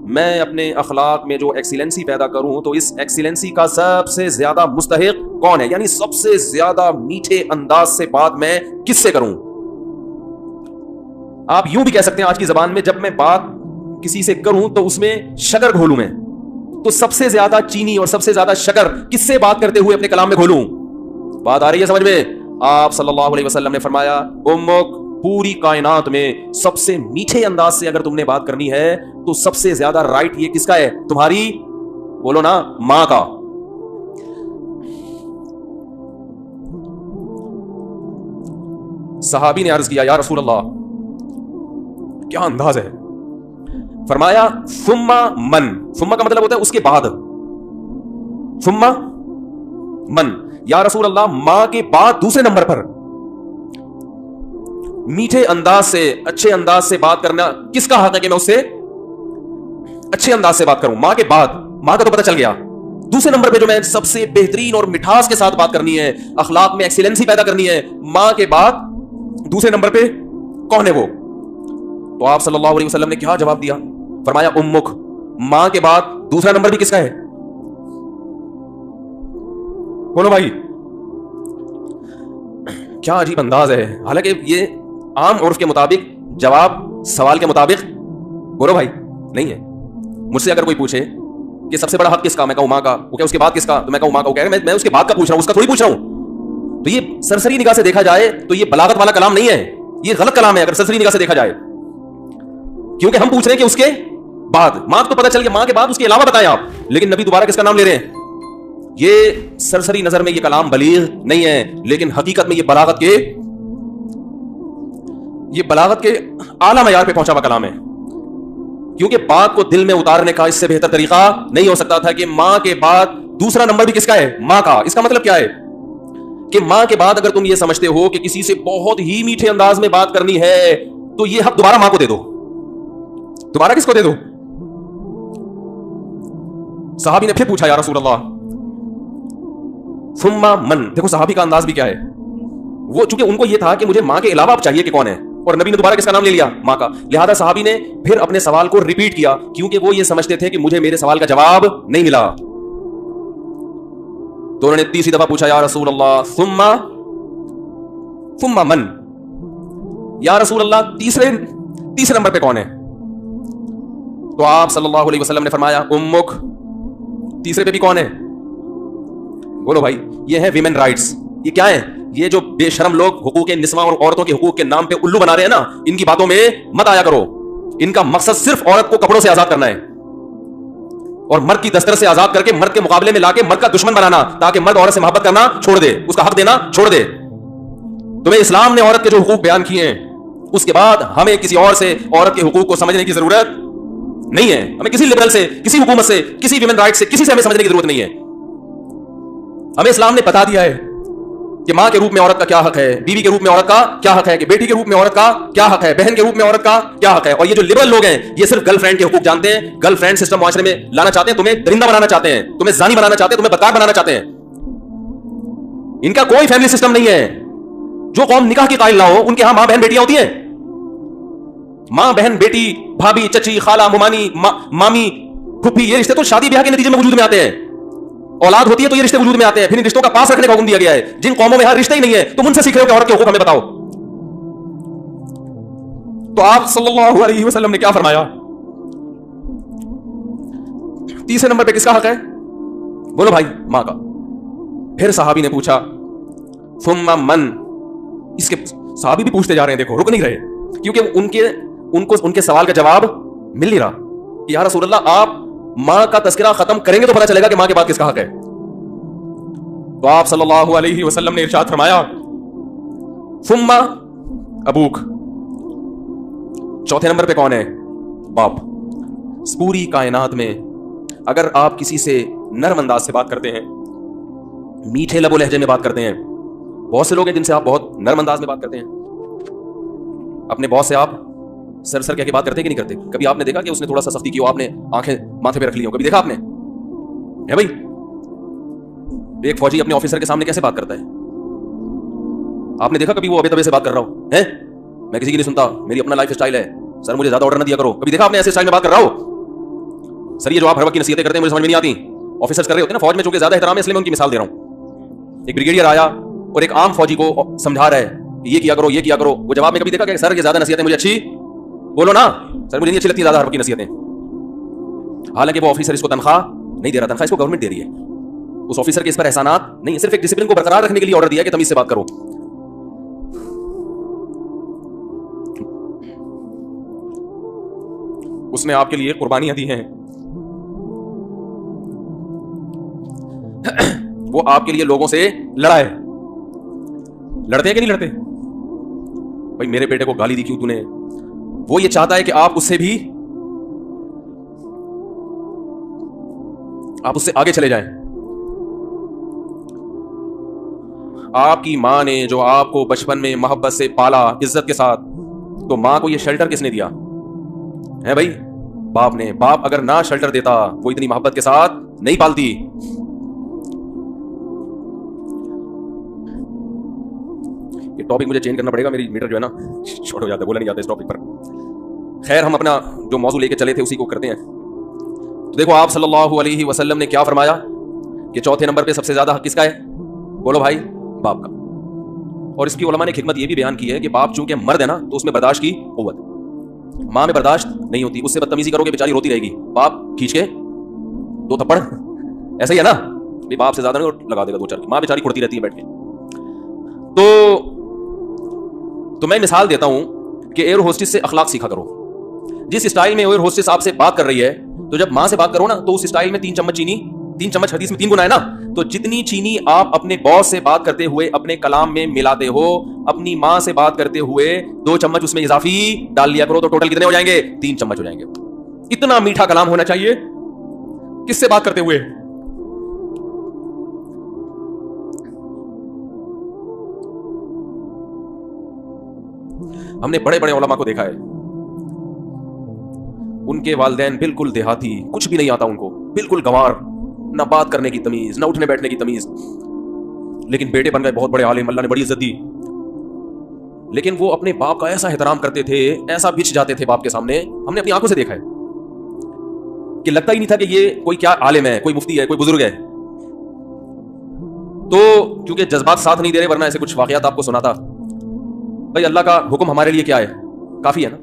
میں اپنے اخلاق میں جو ایکسیلنسی پیدا کروں تو اس ایکسیلنسی کا سب سے زیادہ مستحق کون ہے, یعنی سب سے زیادہ میٹھے انداز سے بات میں کس سے کروں. آپ یوں بھی کہہ سکتے ہیں آج کی زبان میں, جب میں بات کسی سے کروں تو اس میں شکر گھولوں میں, تو سب سے زیادہ چینی اور سب سے زیادہ شکر کس سے بات کرتے ہوئے اپنے کلام میں گھولوں. بات آ رہی ہے سمجھ میں؟ آپ صلی اللہ علیہ وسلم نے فرمایا امک, پوری کائنات میں سب سے میٹھے انداز سے اگر تم نے بات کرنی ہے تو سب سے زیادہ رائٹ یہ کس کا ہے؟ تمہاری, بولو نا, ماں کا. صحابی نے عرض کیا یا رسول اللہ کیا انداز ہے. فرمایا ثم من, ثم کا مطلب ہوتا ہے اس کے بعد, ثم من, یا رسول اللہ ماں کے بعد دوسرے نمبر پر میٹھے انداز سے, اچھے انداز سے بات کرنا کس کا حق ہے کہ میں اس سے اچھے انداز سے بات کروں؟ ماں کے بعد, ماں کا تو پتہ چل گیا, دوسرے نمبر پہ جو میں سب سے بہترین اور مٹھاس کے ساتھ بات کرنی ہے, اخلاق میں ایکسیلنسی پیدا کرنی ہے, ماں کے بعد دوسرے نمبر پہ کون ہے وہ؟ تو آپ صلی اللہ علیہ وسلم نے کیا جواب دیا؟ فرمایا امک, ماں کے بعد دوسرا نمبر بھی کس کا ہے؟ بولو بھائی, کیا عجیب انداز ہے. حالانکہ یہ عام عرف کے مطابق جواب سوال کے مطابق, بولو بھائی, نہیں ہے. مجھ سے اگر کوئی پوچھے کہ سب سے بڑا حق کس کا, میں کہوں ماں کا. وہ کہ اس کے بعد کس کا, تو میں کہوں ماں کا. وہ کہہ رہے میں اس کے بعد کا پوچھ رہا ہوں, اس کا تھوڑی پوچھ رہا ہوں. تو یہ سرسری نگاہ سے دیکھا جائے تو یہ بلاغت والا کلام نہیں ہے, یہ غلط کلام ہے اگر سرسری نگاہ سے دیکھا جائے, کیونکہ ہم پوچھ رہے ہیں کہ اس کے بعد. ماں تو پتہ چل گیا, ماں کے بعد اس کے علاوہ بتائیں آپ, لیکن نبی دوبارہ کس کا نام لے رہے ہیں. یہ سرسری نظر میں یہ کلام بلیغ نہیں ہے, لیکن حقیقت میں یہ بلاغت کے اعلیٰ معیار پہ پہنچا ہوا کلام ہے. کیونکہ بات کو دل میں اتارنے کا اس سے بہتر طریقہ نہیں ہو سکتا تھا کہ ماں کے بعد دوسرا نمبر بھی کس کا ہے؟ ماں کا. اس کا مطلب کیا ہے کہ ماں کے بعد اگر تم یہ سمجھتے ہو کہ کسی سے بہت ہی میٹھے انداز میں بات کرنی ہے تو یہ حق دوبارہ ماں کو دے دو. دوبارہ کس کو دے دو؟ صحابی نے پھر پوچھا یا رسول اللہ ثم من. دیکھو صحابی کا انداز بھی کیا ہے, وہ چونکہ ان کو یہ تھا کہ مجھے ماں کے علاوہ اب چاہیے کہ کون ہے, اور نبی نے دوبارہ کس کا نام لے لیا؟ ماں کا. لہذا صحابی نے پھر اپنے سوال کو ریپیٹ کیا, کیونکہ وہ یہ سمجھتے تھے کہ مجھے میرے سوال کا جواب نہیں ملا. تو انہوں نے تیسری دفعہ پوچھا یا رسول اللہ ثم من, یا رسول اللہ تیسرے نمبر پہ کون ہے؟ تو آپ صلی اللہ علیہ وسلم نے فرمایا امک, تیسرے پہ بھی کون ہے؟ بولو بھائی, یہ ہے ویمن رائٹس. یہ کیا ہے؟ یہ جو بے شرم لوگ حقوق نسواں اور عورتوں کے حقوق کے نام پہ الو بنا رہے ہیں نا, ان کی باتوں میں مت آیا کرو. ان کا مقصد صرف عورت کو کپڑوں سے آزاد کرنا ہے اور مرد کی دستر سے آزاد کر کے مرد کے مقابلے میں لا کے مرد کا دشمن بنانا, تاکہ مرد عورت سے محبت کرنا چھوڑ دے, اس کا حق دینا چھوڑ دے. تمہیں اسلام نے عورت کے جو حقوق بیان کیے ہیں, اس کے بعد ہمیں کسی اور سے عورت کے حقوق کو سمجھنے کی ضرورت نہیں ہے. ہمیں کسی لبرل سے, کسی حکومت سے, کسی ویمن رائٹ سے, کسی سے ہمیں سمجھنے کی ضرورت نہیں ہے. ہمیں اسلام نے بتا دیا ہے کہ ماں کے روپ میں عورت کا کیا حق ہے, بیوی کے روپ میں عورت کا کیا حق ہے, کہ بیٹی کے روپ میں عورت کا کیا حق ہے, بہن کے روپ میں عورت کا کیا حق ہے. اور یہ جو لبرل لوگ ہیں یہ صرف گرل فرینڈ کے حقوق جانتے ہیں, گرل فرینڈ سسٹم معاشرے میں لانا چاہتے ہیں, تمہیں درندہ بنانا چاہتے ہیں, تمہیں زانی بنانا چاہتے ہیں, تمہیں بدکار بنانا چاہتے ہیں. ان کا کوئی فیملی سسٹم نہیں ہے. جو قوم نکاح کی قائل نہ ہو ان کے ہاں ماں بہن بیٹیاں ہوتی ہیں. ماں بہن بیٹی, بھابھی, چچی, خالہ, ممانی, مامی, پھپھی, یہ رشتے تو شادی بیاہ کے نتیجے میں وجود میں آتے ہیں. اولاد ہوتی ہے تو یہ رشتے وجود میں آتے ہیں. پھر ان رشتوں کا پاس رکھنے کا حکم دیا گیا ہے. جن قوموں میں ہر رشتہ ہی نہیں ہے تم ان سے سیکھ رہے ہو کہ عورت کے حقوق ہمیں بتاؤ. تو آپ صلی اللہ علیہ وسلم نے کیا فرمایا؟ تیسرے نمبر پہ کس کا حق ہے؟ بولو بھائی, ماں کا. پھر صحابی نے پوچھا ثم من. اس کے صحابی بھی پوچھتے جا رہے ہیں, دیکھو رک نہیں رہے, کیونکہ ان کے سوال کا جواب مل نہیں رہا. یا رسول اللہ آپ ماں کا تذکرہ ختم کریں گے تو پتہ چلے گا کہ ماں کے بعد کس کا حق ہے. تو آپ صلی اللہ علیہ وسلم نے ارشاد فرمایا ثم ابوک. چوتھے نمبر پہ کون ہے؟ باپ. پوری کائنات میں اگر آپ کسی سے نرم انداز سے بات کرتے ہیں, میٹھے لب و لہجے میں بات کرتے ہیں, بہت سے لوگ ہیں جن سے آپ بہت نرم انداز میں بات کرتے ہیں. اپنے باس سے آپ سر سر کہہ کے بات کرتے ہیں کہ نہیں کرتے؟ کبھی آپ نے دیکھا کہ اس نے تھوڑا سا سختی کی ہو, آپ نے آنکھیں ماتھے پہ رکھ لی ہوں, کبھی دیکھا آپ نے؟ ہے بھائی, ایک فوجی اپنے آفیسر کے سامنے کیسے بات کرتا ہے؟ آپ نے دیکھا کبھی وہ ابے تبے سے بات کر رہا ہو ہے؟ میں کسی کی نہیں سنتا, میری اپنا لائف سٹائل ہے, سر مجھے زیادہ آرڈر نہ دیا کرو. کبھی دیکھا آپ نے ایسے سٹائل میں بات کر رہا ہو؟ سر یہ جو آپ ہر وقت کی نصیحتیں کرتے ہیں مجھے سمجھ میں نہیں آتی. آفیسرز کر رہے ہوتے ہیں نا فوج میں, چونکہ زیادہ احترام ہے اس لیے میں ان کی مثال دے رہا ہوں. ایک بریگیڈیئر آیا اور ایک عام فوجی کو سمجھا رہا ہے کہ یہ کیا کرو یہ کیا کرو. وہ جواب میں کبھی دیکھا کہ سر یہ زیادہ نصیحتیں مجھے اچھی بولو نا, سر مجھے نہیں اچھی لگتی زیادہ ہر وقت کی نصیحتیں. حالانکہ وہ آفیسر اس کو تنخواہ نہیں دے رہا, تنخواہ اس کو گورنمنٹ دے رہی ہے. اس آفیسر کے اس پر احسانات نہیں, صرف ایک ڈسپلن کو برقرار رکھنے کے لیے آرڈر دیا کہ تمیز سے بات کرو. اس نے آپ کے لیے قربانیاں دی ہیں, وہ آپ کے لیے لوگوں سے لڑا ہے. لڑتے ہیں کہ نہیں لڑتے؟ بھائی میرے بیٹے کو گالی دی کیوں تو نے؟ وہ یہ چاہتا ہے کہ آپ اس سے آگے چلے جائیں. آپ کی ماں نے جو آپ کو بچپن میں محبت سے پالا عزت کے ساتھ, تو ماں کو یہ شیلٹر کس نے دیا ہے بھائی؟ باپ نے. باپ اگر نہ شیلٹر دیتا وہ اتنی محبت کے ساتھ نہیں پالتی. یہ ٹاپک مجھے چینج کرنا پڑے گا, میری میٹر جو ہے نا شارٹ ہو جاتا ہے, بولا نہیں جاتا اس ٹاپک پر. خیر ہم اپنا جو موضوع لے کے چلے تھے اسی کو کرتے ہیں. تو دیکھو آپ صلی اللہ علیہ وسلم نے کیا فرمایا کہ چوتھے نمبر پہ سب سے زیادہ حق کس کا ہے؟ بولو بھائی, باپ کا. اور اس کی علماء نے ایک حکمت یہ بھی بیان کی ہے کہ باپ چونکہ مرد ہے نا تو اس میں برداشت کی قوت, ماں میں برداشت نہیں ہوتی. اس سے بدتمیزی کرو گے بیچاری روتی رہے گی, باپ کھینچ کے 2 تھپڑ, ایسا ہی ہے نا, باپ سے زیادہ نہیں لگا دے گا 2-4, ماں بیچاری کھڑتی رہتی ہے بیٹھ کے. تو میں مثال دیتا ہوں کہ ایئر ہوسٹس سے اخلاق سیکھا کرو. جس اسٹائل میں ایئر ہوسٹس آپ سے بات کر رہی ہے, تو جب ماں سے بات کرو نا تو اس اسٹائل میں 3 چمچ چینی, 3 چمچ حدیث میں 3 گنا ہے نا, تو جتنی چینی آپ اپنے باس سے بات کرتے ہوئے اپنے کلام میں ملاتے ہو, اپنی ماں سے بات کرتے ہوئے 2 چمچ اس میں اضافی ڈال لیا کرو, تو ٹوٹل کتنے ہو جائیں گے؟ 3 چمچ ہو جائیں گے. اتنا میٹھا کلام ہونا چاہیے کس سے بات کرتے ہوئے. ہم نے بڑے بڑے علماء کو دیکھا ہے, ان کے والدین بالکل دیہاتی, کچھ بھی نہیں آتا ان کو, بالکل گنوار, نہ بات کرنے کی تمیز, نہ اٹھنے بیٹھنے کی تمیز, لیکن بیٹے بن گئے بہت بڑے عالم, اللہ نے بڑی عزت دی. لیکن وہ اپنے باپ کا ایسا احترام کرتے تھے, ایسا بچ جاتے تھے باپ کے سامنے, ہم نے اپنی آنکھوں سے دیکھا ہے کہ لگتا ہی نہیں تھا کہ یہ کوئی کیا عالم ہے, کوئی مفتی ہے, کوئی بزرگ ہے. تو کیونکہ جذبات ساتھ نہیں دے رہے, ورنہ ایسے کچھ واقعات آپ کو سناتا. بھائی اللہ کا حکم ہمارے لیے کیا ہے؟ کافی ہے نا.